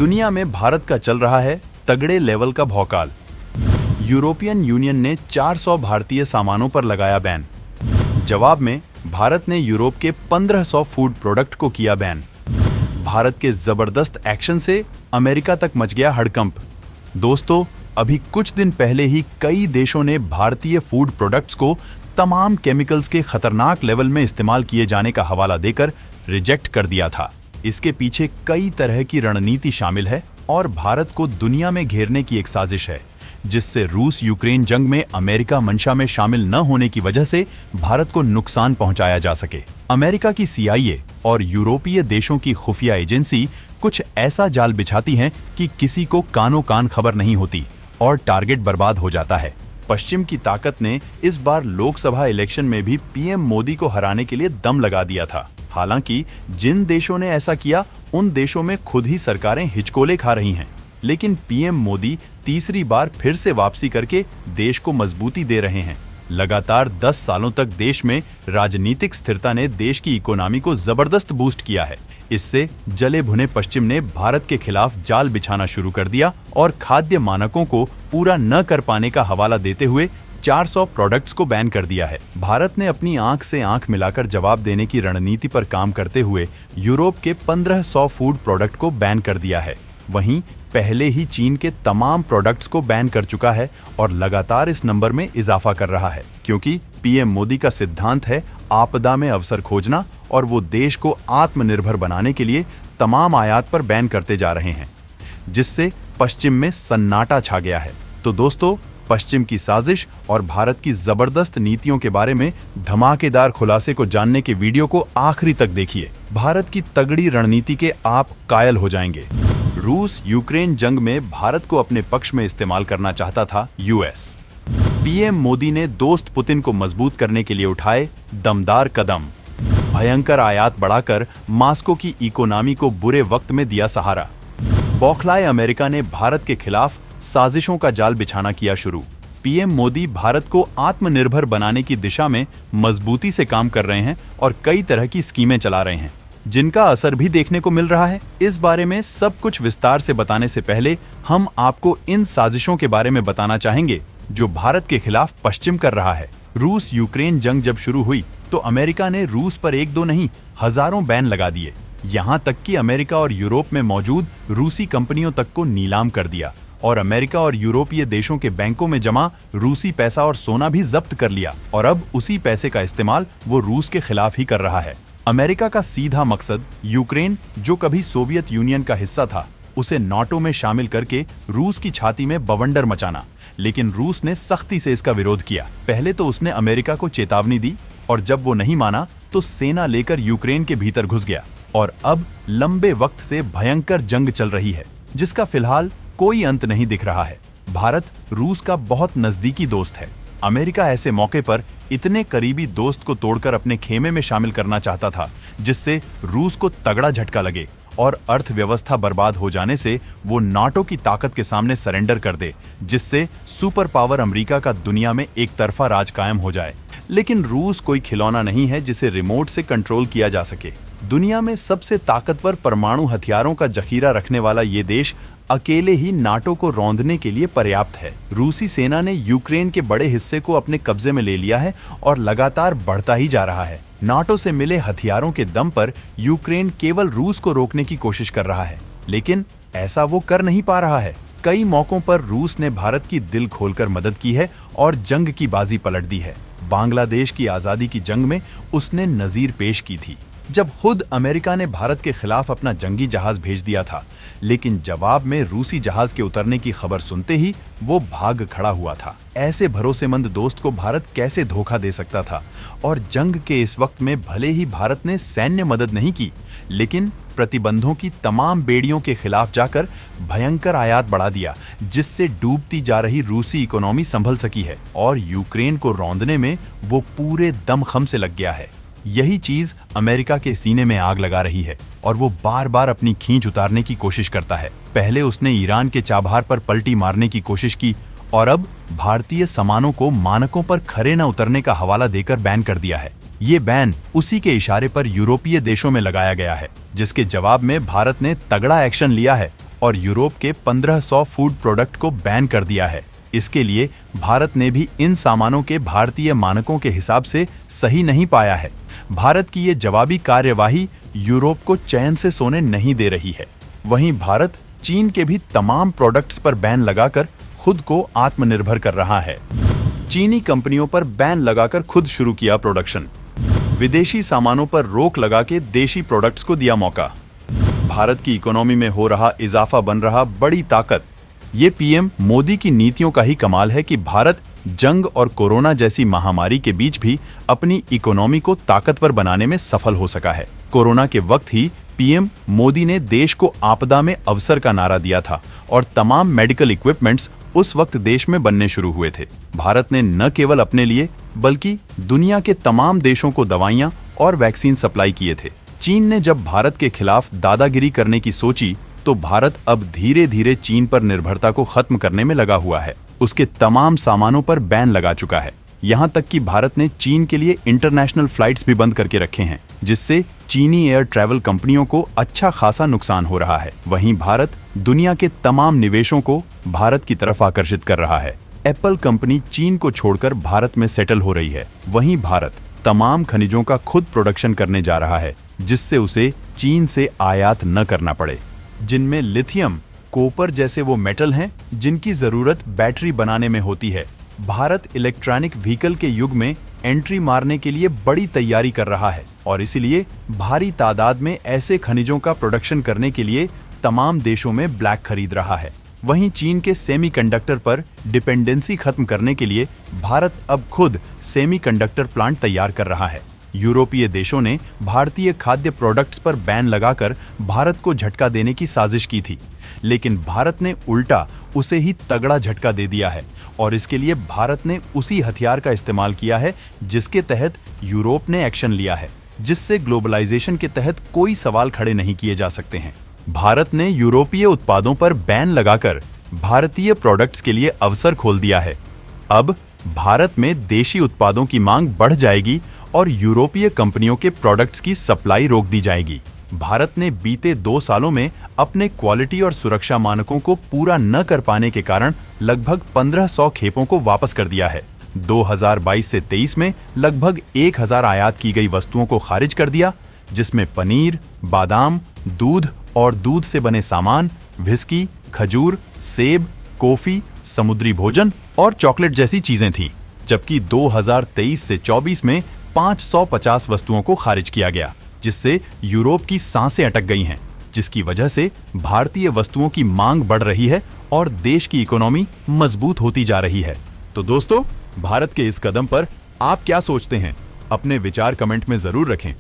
दुनिया में भारत का चल रहा है तगड़े लेवल का भौकाल। यूरोपियन यूनियन ने 400 भारतीय सामानों पर लगाया बैन। जवाब में भारत ने यूरोप के 1500 फूड प्रोडक्ट को किया बैन। भारत के जबरदस्त एक्शन से अमेरिका तक मच गया हड़कंप। दोस्तों, अभी कुछ दिन पहले ही कई देशों ने भारतीय फूड प्रोडक्ट्स को तमाम केमिकल्स के खतरनाक लेवल में इस्तेमाल किए जाने का हवाला देकर रिजेक्ट कर दिया था। इसके पीछे कई तरह की रणनीति शामिल है और भारत को दुनिया में घेरने की एक साजिश है, जिससे रूस यूक्रेन जंग में अमेरिका मंशा में शामिल न होने की वजह से भारत को नुकसान पहुंचाया जा सके। अमेरिका की CIA और यूरोपीय देशों की खुफिया एजेंसी कुछ ऐसा जाल बिछाती हैं कि किसी को कानो कान खबर नहीं होती और टारगेट बर्बाद हो जाता है। पश्चिम की ताकत ने इस बार लोकसभा इलेक्शन में भी PM मोदी को हराने के लिए दम लगा दिया था। हालांकि जिन देशों ने ऐसा किया उन देशों में खुद ही सरकारें हिचकोले खा रही हैं, लेकिन PM मोदी तीसरी बार फिर से वापसी करके देश को मजबूती दे रहे हैं। लगातार 10 सालों तक देश में राजनीतिक स्थिरता ने देश की इकोनॉमी को जबरदस्त बूस्ट किया है। इससे जले भुने पश्चिम ने भारत के खिलाफ जाल बिछाना शुरू कर दिया और खाद्य मानकों को पूरा न कर पाने का हवाला देते हुए 400 प्रोडक्ट्स को बैन कर दिया है। भारत ने अपनी आंख से आंख मिलाकर जवाब देने की रणनीति पर काम करते हुए यूरोप के 1500 फूड प्रोडक्ट को बैन कर दिया है। वहीं पहले ही चीन के तमाम प्रोडक्ट्स को बैन कर चुका है और लगातार इस नंबर में इजाफा कर रहा है, क्योंकि PM मोदी का सिद्धांत है आपदा में अवसर खोजना और वो देश को आत्मनिर्भर बनाने के लिए तमाम आयात पर बैन करते जा रहे हैं, जिससे पश्चिम में सन्नाटा छा गया है। तो दोस्तों, पश्चिम की साजिश और भारत की जबरदस्त नीतियों के बारे में धमाकेदार खुलासे को जानने के वीडियो को आखिरी तक देखिए। भारत की तगड़ी रणनीति के आप कायल हो जाएंगे। रूस यूक्रेन जंग में भारत को अपने पक्ष में इस्तेमाल करना चाहता था US। PM मोदी ने दोस्त पुतिन को मजबूत करने के लिए उठाए दमदार कदम। भयंकर आयात बढ़ाकर मास्को की इकोनॉमी को बुरे वक्त में दिया सहारा। बौखलाए अमेरिका ने भारत के खिलाफ साजिशों का जाल बिछाना किया शुरू। PM मोदी भारत को आत्मनिर्भर बनाने की दिशा में मजबूती से काम कर रहे हैं और कई तरह की स्कीमें चला रहे हैं, जिनका असर भी देखने को मिल रहा है। इस बारे में सब कुछ विस्तार से बताने से पहले हम आपको इन साजिशों के बारे में बताना चाहेंगे जो भारत के खिलाफ पश्चिम कर रहा है। रूस यूक्रेन जंग जब शुरू हुई तो अमेरिका ने रूस पर एक दो नहीं हजारों बैन लगा दिए। यहाँ तक कि अमेरिका और यूरोप में मौजूद रूसी कंपनियों तक को नीलाम कर दिया और अमेरिका और यूरोपीय देशों के बैंकों में जमा रूसी पैसा और सोना भी जब्त कर लिया और अब उसी पैसे का इस्तेमाल वो रूस के खिलाफ ही कर रहा है। अमेरिका का सीधा मकसद यूक्रेन, जो कभी सोवियत यूनियन का हिस्सा था, उसे नाटो में शामिल करके रूस की छाती में बवंडर मचाना, लेकिन रूस ने सख्ती से इसका विरोध किया। पहले तो उसने अमेरिका को चेतावनी दी और जब वो नहीं माना तो सेना लेकर यूक्रेन के भीतर घुस गया और अब लंबे वक्त से भयंकर जंग चल रही है, जिसका फिलहाल कोई अंत नहीं दिख रहा है। भारत रूस का बहुत नजदीकी दोस्त है। अमेरिका ऐसे मौके पर इतने करीबी दोस्त को तोड़कर अपने खेमे में शामिल करना चाहता था, जिससे रूस को तगड़ा झटका लगे और अर्थव्यवस्था बर्बाद हो जाने से वो नाटो की ताकत के सामने सरेंडर कर दे, जिससे सुपर पावर अमेरिका का दुनिया में एक तरफा राज कायम हो जाए। लेकिन रूस कोई खिलौना नहीं है जिसे रिमोट से कंट्रोल किया जा सके। दुनिया में सबसे ताकतवर परमाणु हथियारों का जखीरा रखने वाला ये देश अकेले ही नाटो को रौंदने के लिए पर्याप्त है। रूसी सेना ने यूक्रेन के बड़े हिस्से को अपने कब्जे में ले लिया है और लगातार बढ़ता ही जा रहा है। नाटो से मिले हथियारों के दम पर यूक्रेन केवल रूस को रोकने की कोशिश कर रहा है, लेकिन ऐसा वो कर नहीं पा रहा है। कई मौकों पर रूस ने भारत की दिल खोलकर मदद की है और जंग की बाजी पलट दी है। बांग्लादेश की आजादी की जंग में उसने नजीर पेश की थी, जब खुद अमेरिका ने भारत के खिलाफ अपना जंगी जहाज भेज दिया था, लेकिन जवाब में रूसी जहाज के उतरने की खबर सुनते ही वो भाग खड़ा हुआ था। ऐसे भरोसेमंद दोस्त को भारत कैसे धोखा दे सकता था? और जंग के इस वक्त में भले ही भारत ने सैन्य मदद नहीं की, लेकिन प्रतिबंधों की तमाम बेड़ियों के खिलाफ जाकर भयंकर आयात बढ़ा दिया, जिससे डूबती जा रही रूसी इकोनॉमी संभल सकी है और यूक्रेन को रौंदने में वो पूरे दमखम से लग गया है। यही चीज अमेरिका के सीने में आग लगा रही है और वो बार बार अपनी खींच उतारने की कोशिश करता है। पहले उसने ईरान के चाबहार पर पलटी मारने की कोशिश की और अब भारतीय सामानों को मानकों पर खरे न उतरने का हवाला देकर बैन कर दिया है। ये बैन उसी के इशारे पर यूरोपीय देशों में लगाया गया है, जिसके जवाब में भारत ने तगड़ा एक्शन लिया है और यूरोप के 1500 फूड प्रोडक्ट को बैन कर दिया है। इसके लिए भारत ने भी इन सामानों के भारतीय मानकों के हिसाब से सही नहीं पाया है। भारत की ये जवाबी कार्यवाही यूरोप को चैन से सोने नहीं दे रही है। वहीं भारत चीन के भी तमाम प्रोडक्ट्स पर बैन लगाकर खुद को आत्मनिर्भर कर रहा है। चीनी कंपनियों पर बैन लगाकर खुद शुरू किया प्रोडक्शन। विदेशी सामानों पर रोक लगा के देशी प्रोडक्ट्स को दिया मौका। भारत की इकोनॉमी में हो रहा इजाफा बन रहा बड़ी ताकत। ये पीएम मोदी की नीतियों का ही कमाल है कि भारत जंग और कोरोना जैसी महामारी के बीच भी अपनी इकोनॉमी को ताकतवर बनाने में सफल हो सका है। कोरोना के वक्त ही पीएम मोदी ने देश को आपदा में अवसर का नारा दिया था और तमाम मेडिकल इक्विपमेंट्स उस वक्त देश में बनने शुरू हुए थे। भारत ने न केवल अपने लिए बल्कि दुनिया के तमाम देशों को दवाइयां और वैक्सीन सप्लाई किए थे। चीन ने जब भारत के खिलाफ दादागिरी करने की सोची तो भारत अब धीरे धीरे चीन पर निर्भरता को खत्म करने में लगा हुआ है। उसके तमाम सामानों पर बैन लगा चुका है। यहाँ तक कि भारत ने चीन के लिए इंटरनेशनल फ्लाइट्स भी बंद करके रखे हैं, जिससे चीनी एयर ट्रैवल कंपनियों को अच्छा खासा नुकसान हो रहा है। वहीं भारत दुनिया के तमाम निवेशों को भारत की तरफ आकर्षित कर रहा है। एप्पल कंपनी चीन को छोड़कर भारत में सेटल हो रही है। वहीं भारत तमाम खनिजों का खुद प्रोडक्शन करने जा रहा है, जिससे उसे चीन से आयात न करना पड़े, जिनमें लिथियम, कॉपर जैसे वो मेटल हैं जिनकी जरूरत बैटरी बनाने में होती है। भारत इलेक्ट्रॉनिक व्हीकल के युग में एंट्री मारने के लिए बड़ी तैयारी कर रहा है और इसलिए भारी तादाद में ऐसे खनिजों का प्रोडक्शन करने के लिए तमाम देशों में ब्लैक खरीद रहा है। वहीं चीन के सेमीकंडक्टर पर डिपेंडेंसी खत्म करने के लिए भारत अब खुद सेमीकंडक्टर प्लांट तैयार कर रहा है। यूरोपीय देशों ने भारतीय खाद्य प्रोडक्ट्स पर बैन लगाकर भारत को झटका देने की साजिश की थी, लेकिन भारत ने उल्टा उसे ही तगड़ा झटका दे दिया है और इसके लिए भारत ने उसी हथियार का इस्तेमाल किया है जिसके तहत यूरोप ने एक्शन लिया है, जिससे ग्लोबलाइजेशन के तहत कोई सवाल खड़े नहीं किए जा सकते हैं। भारत ने यूरोपीय उत्पादों पर बैन लगाकर भारतीय प्रोडक्ट्स के लिए अवसर खोल दिया है। अब भारत में देशी उत्पादों की मांग बढ़ जाएगी और यूरोपीय कंपनियों के प्रोडक्ट्स की सप्लाई रोक दी जाएगी। भारत ने बीते 2 सालों में अपने क्वालिटी और सुरक्षा मानकों को पूरा न कर पाने के कारण लगभग 1500 खेपों को वापस कर दिया है। 2022 से 23 में लगभग 1000 आयात की गई वस्तुओं को खारिज कर दिया, जिसमें पनीर, बादाम, दूध और दूध से बने सामान, व्हिस्की, खजूर, सेब, कॉफी, समुद्री भोजन और चॉकलेट जैसी चीजें थीं। जबकि 2023 से 24 में 550 वस्तुओं को खारिज किया गया, जिससे यूरोप की सांसें अटक गई हैं, जिसकी वजह से भारतीय वस्तुओं की मांग बढ़ रही है और देश की इकोनॉमी मजबूत होती जा रही है। तो दोस्तों, भारत के इस कदम पर आप क्या सोचते हैं? अपने विचार कमेंट में जरूर रखें।